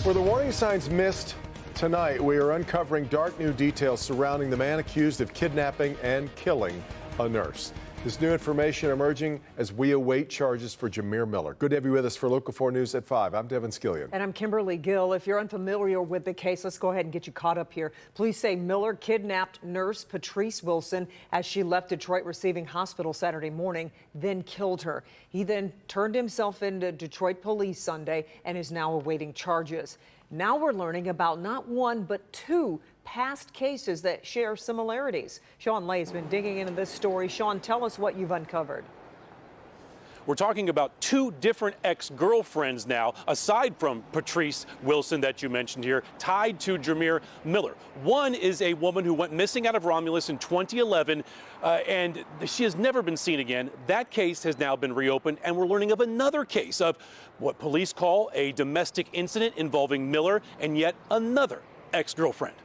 Were the warning signs missed? Tonight, we are uncovering dark new details surrounding the man accused of kidnapping and killing a nurse. This new information emerging as we await charges for Jamir Miller. Good to have you with us for Local 4 News at 5. I'm Devin Skillion. And I'm Kimberly Gill. If you're unfamiliar with the case, let's go ahead and get you caught up here. Police say Miller kidnapped nurse Patrice Wilson as she left Detroit Receiving Hospital Saturday morning, then killed her. He then turned himself into Detroit police Sunday and is now awaiting charges. Now we're learning about not one, but two past cases that share similarities. Sean Lay has been digging into this story. Sean, tell us what you've uncovered. We're talking about two different ex-girlfriends now, aside from Patrice Wilson that you mentioned here, tied to Jamir Miller. One is a woman who went missing out of Romulus in 2011, and she has never been seen again. That case has now been reopened, and we're learning of another case of what police call a domestic incident involving Miller and yet another ex-girlfriend.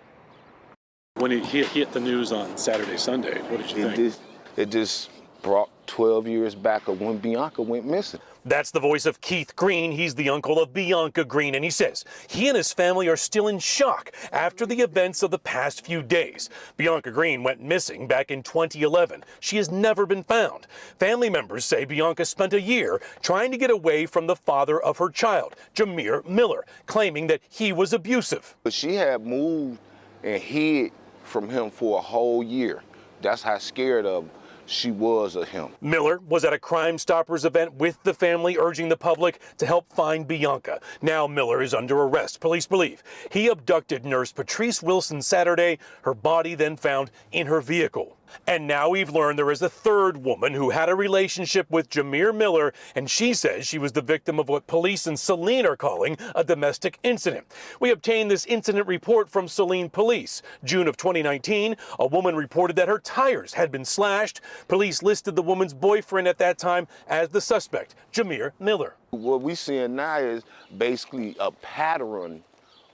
When he hit the news on Saturday, Sunday, what did you think? It just brought 12 years back of when Bianca went missing. That's the voice of Keith Green. He's the uncle of Bianca Green, and he says he and his family are still in shock after the events of the past few days. Bianca Green went missing back in 2011. She has never been found. Family members say Bianca spent a year trying to get away from the father of her child, Jamir Miller, claiming that he was abusive. But she had moved and hid from him for a whole year. That's how scared of she was of him. Miller was at a Crime Stoppers event with the family, urging the public to help find Bianca. Now Miller is under arrest. Police believe he abducted nurse Patrice Wilson Saturday, her body then found in her vehicle. And now we've learned there is a third woman who had a relationship with Jamir Miller, and she says she was the victim of what police in Saline are calling a domestic incident. We obtained this incident report from Saline Police. June of 2019, a woman reported that her tires had been slashed. Police listed the woman's boyfriend at that time as the suspect, Jamir Miller. What we're seeing now is basically a pattern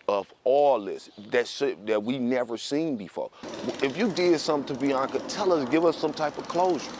of all this that we never seen before. If you did something to Bianca, tell us, give us some type of closure.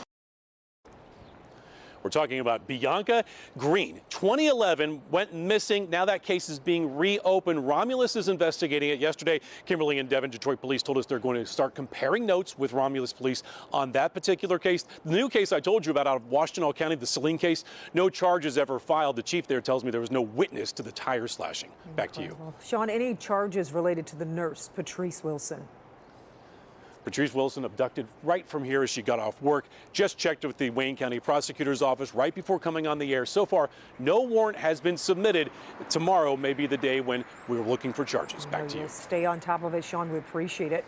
We're talking about Bianca Green. 2011 went missing. Now that case is being reopened. Romulus is investigating it. Yesterday, Kimberly and Devin, Detroit police told us they're going to start comparing notes with Romulus police on that particular case. The new case I told you about out of Washtenaw County, the Saline case, no charges ever filed. The chief there tells me there was no witness to the tire slashing. Back to you. Sean, any charges related to the nurse, Patrice Wilson? Patrice Wilson abducted right from here as she got off work. Just checked with the Wayne County Prosecutor's Office right before coming on the air. So far, no warrant has been submitted. Tomorrow may be the day when we're looking for charges. Back to you. Stay on top of it, Sean. We appreciate it.